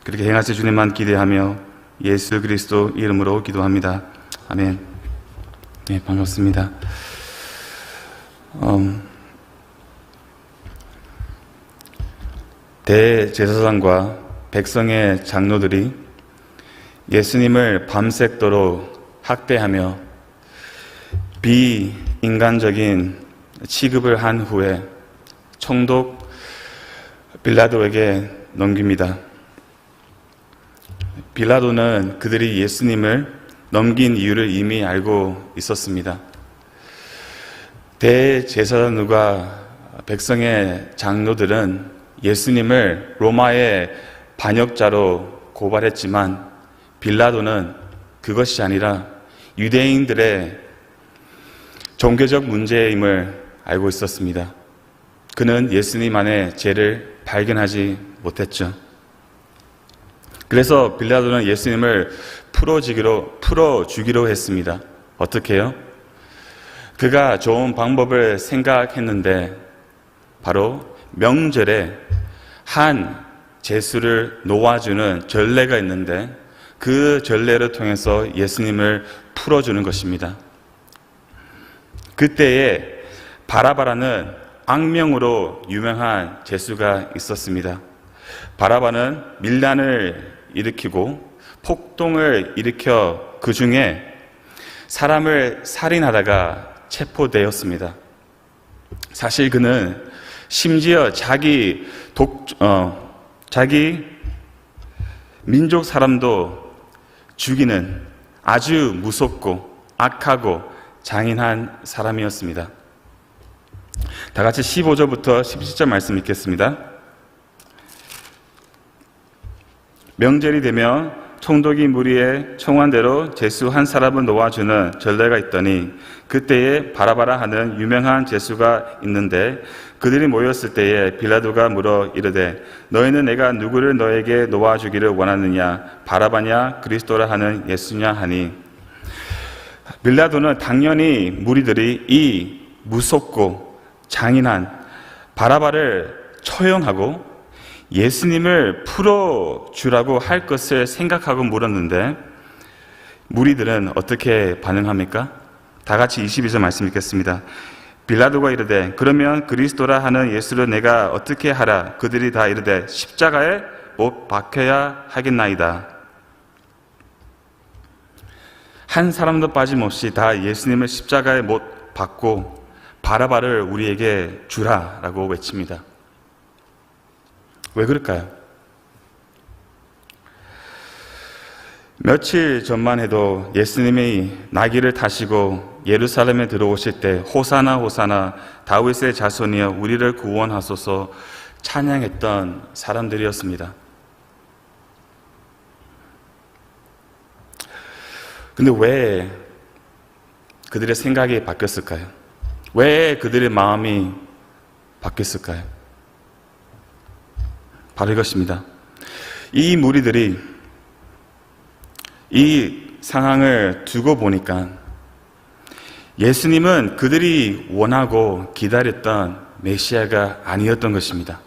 그렇게 행하실 주님만 기대하며 예수 그리스도 이름으로 기도합니다. 아멘. 네, 반갑습니다. 대제사장과 백성의 장로들이 예수님을 밤새도록 학대하며 비인간적인 취급을 한 후에 총독 빌라도에게 넘깁니다. 빌라도는 그들이 예수님을 넘긴 이유를 이미 알고 있었습니다. 대제사장과 백성의 장로들은 예수님을 로마의 반역자로 고발했지만 빌라도는 그것이 아니라 유대인들의 종교적 문제임을 알고 있었습니다. 그는 예수님 안에 죄를 발견하지 못했죠. 그래서 빌라도는 예수님을 풀어주기로 했습니다. 어떻게 해요? 그가 좋은 방법을 생각했는데 바로 명절에 한 제수를 놓아주는 전례가 있는데 그 전례를 통해서 예수님을 풀어주는 것입니다. 그때에 바라바라는 악명으로 유명한 제수가 있었습니다. 바라바는 밀란을 일으키고 폭동을 일으켜 그 중에 사람을 살인하다가 체포되었습니다. 사실 그는 심지어 자기 민족 사람도 죽이는 아주 무섭고 악하고 잔인한 사람이었습니다. 다 같이 15절부터 17절 말씀 읽겠습니다. 명절이 되면 총독이 무리에 청한 대로 제수 한 사람을 놓아주는 전례가 있더니 그때에 바라바라 하는 유명한 제수가 있는데 그들이 모였을 때에 빌라도가 물어 이르되 너희는 내가 누구를 너에게 놓아주기를 원하느냐 바라바냐 그리스도라 하는 예수냐 하니 빌라도는 당연히 무리들이 이 무섭고 잔인한 바라바를 처형하고 예수님을 풀어주라고 할 것을 생각하고 물었는데 무리들은 어떻게 반응합니까? 다 같이 22절 말씀 읽겠습니다. 빌라도가 이르되 그러면 그리스도라 하는 예수를 내가 어떻게 하라? 그들이 다 이르되 십자가에 못 박혀야 하겠나이다. 한 사람도 빠짐없이 다 예수님을 십자가에 못 박고 바라바를 우리에게 주라라고 외칩니다. 왜 그럴까요? 며칠 전만 해도 예수님이 나귀를 타시고 예루살렘에 들어오실 때 호사나 호사나 다윗의 자손이여 우리를 구원하소서 찬양했던 사람들이었습니다. 근데 왜 그들의 생각이 바뀌었을까요? 왜 그들의 마음이 바뀌었을까요? 바로 이것입니다. 이 무리들이 이 상황을 두고 보니까 예수님은 그들이 원하고 기다렸던 메시아가 아니었던 것입니다.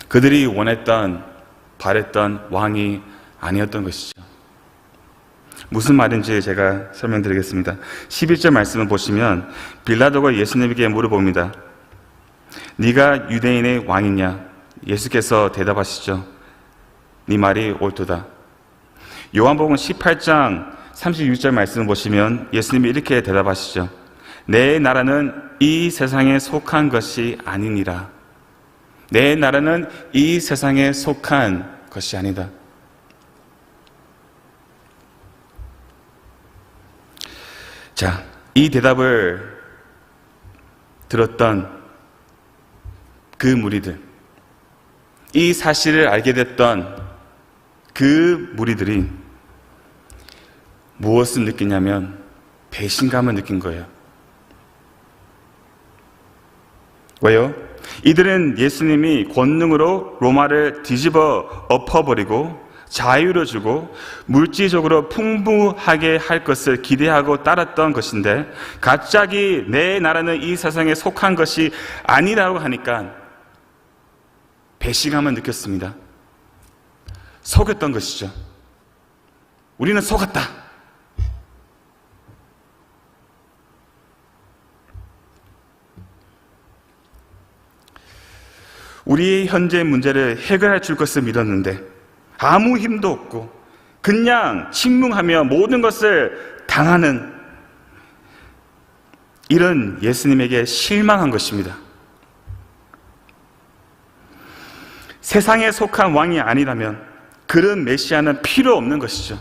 그들이 원했던, 바랬던 왕이 아니었던 것이죠. 무슨 말인지 제가 설명드리겠습니다. 11절 말씀을 보시면 빌라도가 예수님에게 물어봅니다. 네가 유대인의 왕이냐? 예수께서 대답하시죠. 네 말이 옳도다. 요한복음 18장 36절 말씀을 보시면 예수님이 이렇게 대답하시죠. 내 나라는 이 세상에 속한 것이 아니니라. 내 나라는 이 세상에 속한 것이 아니다. 자, 이 대답을 들었던 그 무리들, 이 사실을 알게 됐던 그 무리들이 무엇을 느끼냐면 배신감을 느낀 거예요. 왜요? 이들은 예수님이 권능으로 로마를 뒤집어 엎어버리고 자유를 주고 물질적으로 풍부하게 할 것을 기대하고 따랐던 것인데 갑자기 내 나라는 이 세상에 속한 것이 아니라고 하니까 배신감을 느꼈습니다. 속였던 것이죠. 우리는 속았다. 우리의 현재 문제를 해결해 줄 것을 믿었는데 아무 힘도 없고 그냥 침묵하며 모든 것을 당하는 이런 예수님에게 실망한 것입니다. 세상에 속한 왕이 아니라면 그런 메시아는 필요 없는 것이죠.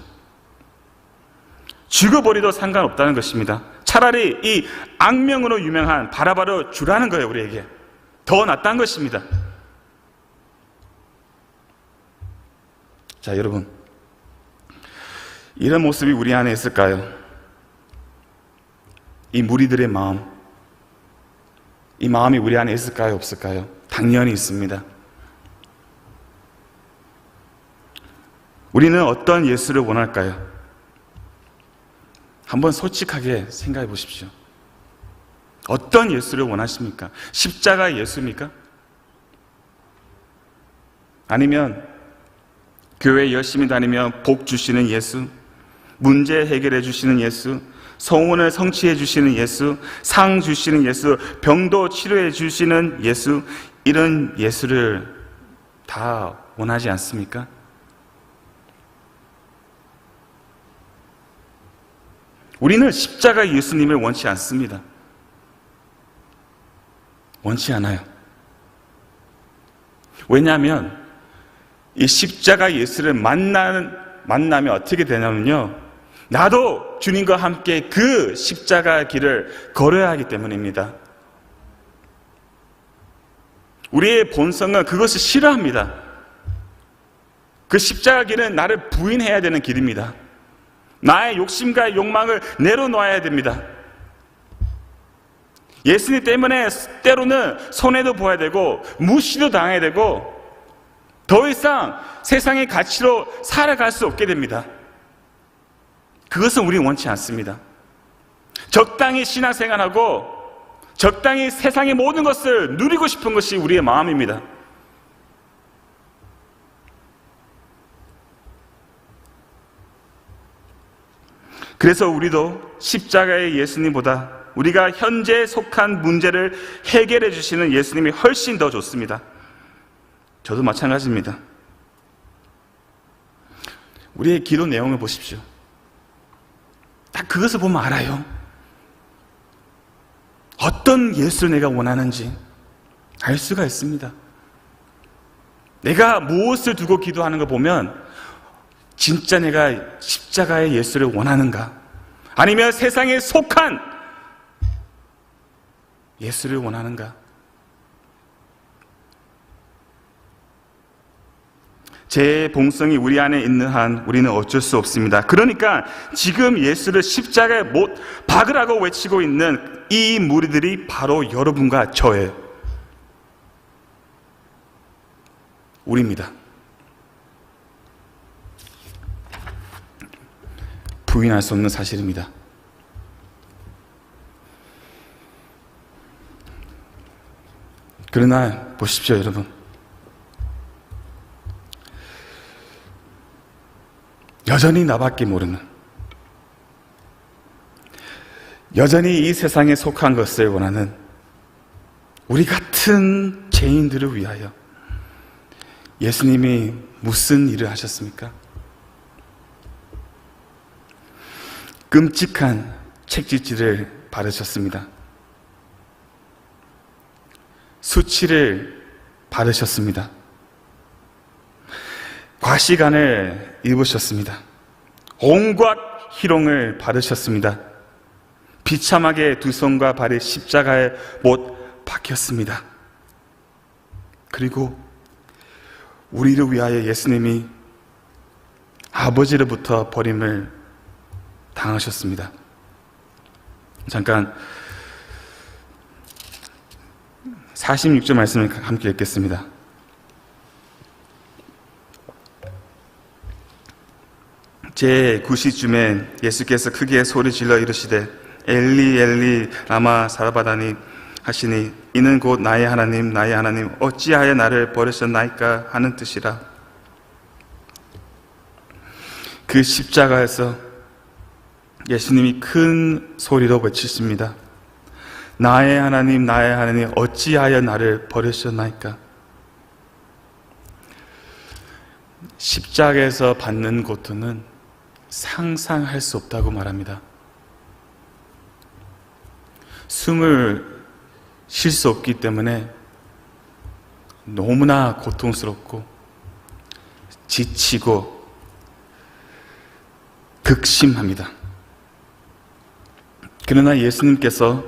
죽어버려도 상관없다는 것입니다. 차라리 이 악명으로 유명한 바라바로 주라는 거예요. 우리에게 더 낫다는 것입니다. 자, 여러분, 이런 모습이 우리 안에 있을까요? 이 무리들의 마음, 이 마음이 우리 안에 있을까요? 없을까요? 당연히 있습니다. 우리는 어떤 예수를 원할까요? 한번 솔직하게 생각해 보십시오. 어떤 예수를 원하십니까? 십자가 예수입니까? 아니면 교회 열심히 다니며 복 주시는 예수, 문제 해결해 주시는 예수, 소원을 성취해 주시는 예수, 상 주시는 예수, 병도 치료해 주시는 예수, 이런 예수를 다 원하지 않습니까? 우리는 십자가 예수님을 원치 않습니다. 원치 않아요. 왜냐하면 이 십자가 예수를 만나면 어떻게 되냐면요, 나도 주님과 함께 그 십자가 길을 걸어야 하기 때문입니다. 우리의 본성은 그것을 싫어합니다. 그 십자가 길은 나를 부인해야 되는 길입니다. 나의 욕심과 욕망을 내려놓아야 됩니다. 예수님 때문에 때로는 손해도 보아야 되고 무시도 당해야 되고 더 이상 세상의 가치로 살아갈 수 없게 됩니다. 그것은 우리 원치 않습니다. 적당히 신앙생활하고 적당히 세상의 모든 것을 누리고 싶은 것이 우리의 마음입니다. 그래서 우리도 십자가의 예수님보다 우리가 현재 속한 문제를 해결해 주시는 예수님이 훨씬 더 좋습니다. 저도 마찬가지입니다. 우리의 기도 내용을 보십시오. 딱 그것을 보면 알아요. 어떤 예수를 내가 원하는지 알 수가 있습니다. 내가 무엇을 두고 기도하는 걸 보면 진짜 내가 십자가의 예수를 원하는가? 아니면 세상에 속한 예수를 원하는가? 제 본성이 우리 안에 있는 한 우리는 어쩔 수 없습니다. 그러니까 지금 예수를 십자가에 못 박으라고 외치고 있는 이 무리들이 바로 여러분과 저예요. 우리입니다. 부인할 수 없는 사실입니다. 그러나 보십시오, 여러분. 여전히 나밖에 모르는, 여전히 이 세상에 속한 것을 원하는 우리 같은 죄인들을 위하여 예수님이 무슨 일을 하셨습니까? 끔찍한 책짓질을 받으셨습니다. 수치를 받으셨습니다. 과시간을 입으셨습니다. 온갖 희롱을 받으셨습니다. 비참하게 두 손과 발이 십자가에 못 박혔습니다. 그리고 우리를 위하여 예수님이 아버지로부터 버림을 당하셨습니다. 잠깐 46절 말씀을 함께 읽겠습니다. 제 9시쯤에 예수께서 크게 소리 질러 이르시되 엘리 엘리 라마 사바다니, 하시니 이는 곧 나의 하나님 나의 하나님 어찌하여 나를 버리셨나이까 하는 뜻이라. 그 십자가에서 예수님이 큰 소리로 외치십니다. 나의 하나님 나의 하나님 어찌하여 나를 버리셨나이까. 십자가에서 받는 고통은 상상할 수 없다고 말합니다. 숨을 쉴 수 없기 때문에 너무나 고통스럽고 지치고 극심합니다. 그러나 예수님께서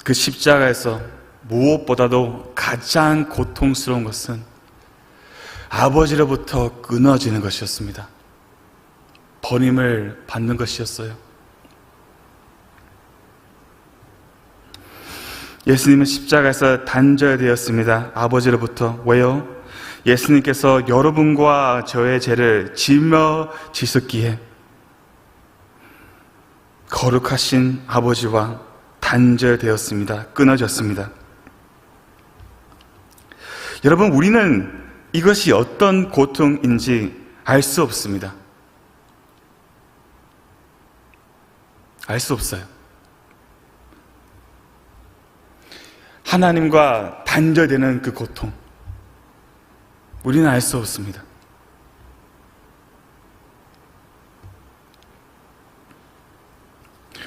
그 십자가에서 무엇보다도 가장 고통스러운 것은 아버지로부터 끊어지는 것이었습니다. 버림을 받는 것이었어요. 예수님은 십자가에서 단절되었습니다. 아버지로부터. 왜요? 예수님께서 여러분과 저의 죄를 짊어지셨기에 거룩하신 아버지와 단절되었습니다. 끊어졌습니다. 여러분, 우리는 이것이 어떤 고통인지 알 수 없습니다. 알 수 없어요. 하나님과 단절되는 그 고통, 우리는 알 수 없습니다.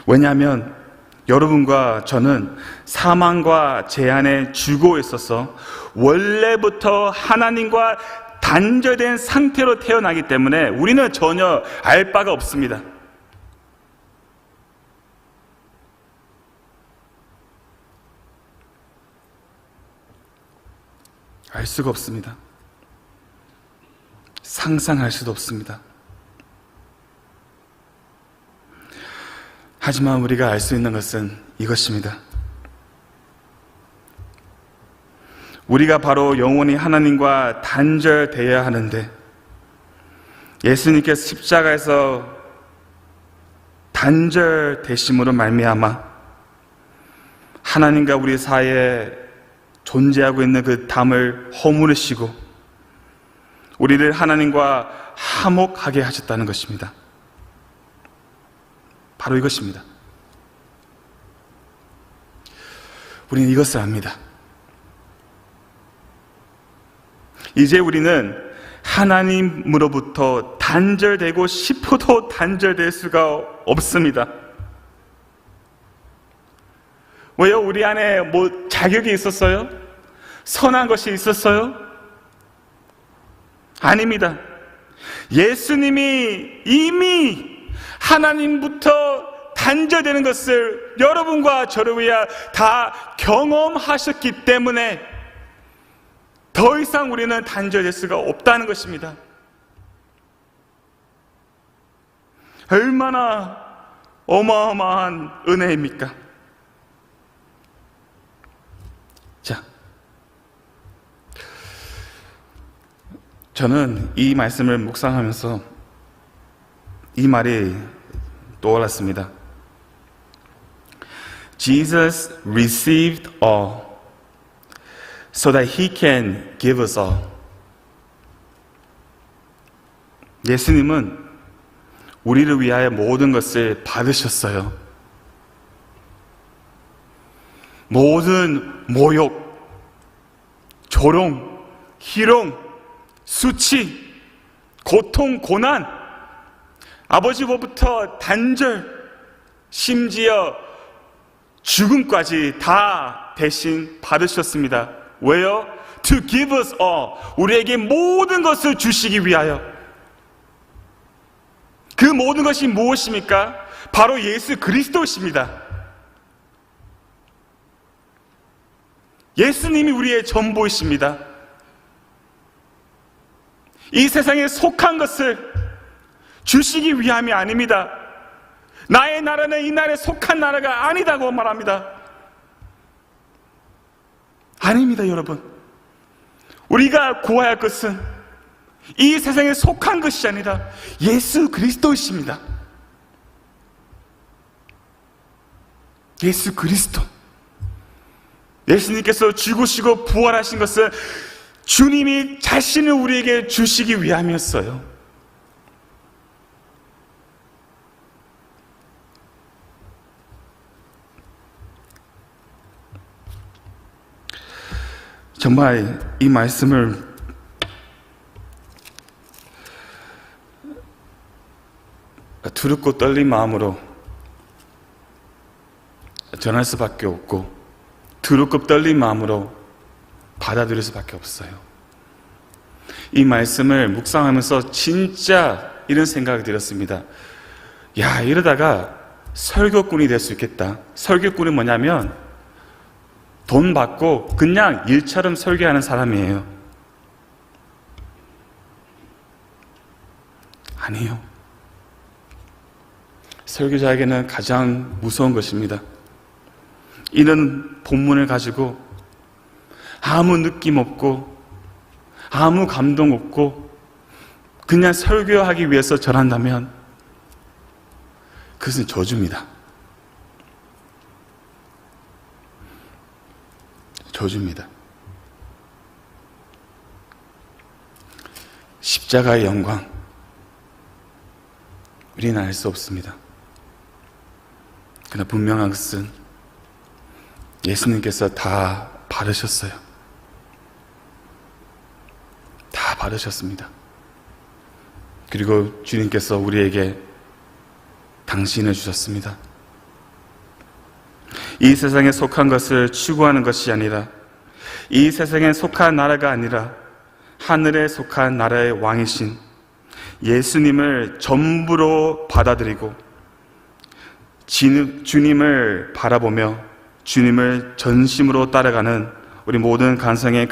왜냐하면 여러분과 저는 사망과 재앙에 죽어 있어서 원래부터 하나님과 단절된 상태로 태어나기 때문에 우리는 전혀 알 바가 없습니다. 알 수가 없습니다. 상상할 수도 없습니다. 하지만 우리가 알 수 있는 것은 이것입니다. 우리가 바로 영원히 하나님과 단절되어야 하는데 예수님께서 십자가에서 단절되심으로 말미암아 하나님과 우리 사이에 존재하고 있는 그 담을 허무르시고 우리를 하나님과 화목하게 하셨다는 것입니다. 바로 이것입니다. 우리는 이것을 압니다. 이제 우리는 하나님으로부터 단절되고 싶어도 단절될 수가 없습니다. 왜요? 우리 안에 자격이 있었어요? 선한 것이 있었어요? 아닙니다. 예수님이 이미 하나님부터 단절되는 것을 여러분과 저를 위하여 다 경험하셨기 때문에 더 이상 우리는 단절될 수가 없다는 것입니다. 얼마나 어마어마한 은혜입니까? 자, 저는 이 말씀을 묵상하면서 이 말이 떠올랐습니다. Jesus received all so that He can give us all. 예수님은 우리를 위하여 모든 것을 받으셨어요. 모든 모욕, 조롱, 희롱, 수치, 고통, 고난, 아버지로부터 단절, 심지어 죽음까지 다 대신 받으셨습니다. 왜요? To give us all. 우리에게 모든 것을 주시기 위하여. 그 모든 것이 무엇입니까? 바로 예수 그리스도십니다. 예수님이 우리의 전부이십니다. 이 세상에 속한 것을 주시기 위함이 아닙니다. 나의 나라는 이 나라에 속한 나라가 아니다고 말합니다. 아닙니다, 여러분. 우리가 구해야 할 것은 이 세상에 속한 것이 아니라 예수 그리스도이십니다. 예수 그리스도. 예수님께서 죽으시고 부활하신 것은 주님이 자신을 우리에게 주시기 위함이었어요. 정말 이 말씀을 두렵고 떨린 마음으로 전할 수밖에 없고, 두렵고 떨린 마음으로 받아들일 수밖에 없어요. 이 말씀을 묵상하면서 진짜 이런 생각이 들었습니다. 야, 이러다가 설교꾼이 될 수 있겠다. 설교꾼이 뭐냐면 돈 받고 그냥 일처럼 설교하는 사람이에요. 아니요. 설교자에게는 가장 무서운 것입니다. 이런 본문을 가지고 아무 느낌 없고 아무 감동 없고 그냥 설교하기 위해서 전한다면 그것은 저주입니다. 저주입니다. 십자가의 영광, 우리는 알 수 없습니다. 그러나 분명한 것은 예수님께서 다 바르셨어요. 다 바르셨습니다. 그리고 주님께서 우리에게 당신을 주셨습니다. 이 세상에 속한 것을 추구하는 것이 아니라, 이 세상에 속한 나라가 아니라 하늘에 속한 나라의 왕이신 예수님을 전부로 받아들이고 주님을 바라보며 주님을 전심으로 따라가는 우리 모든 간성의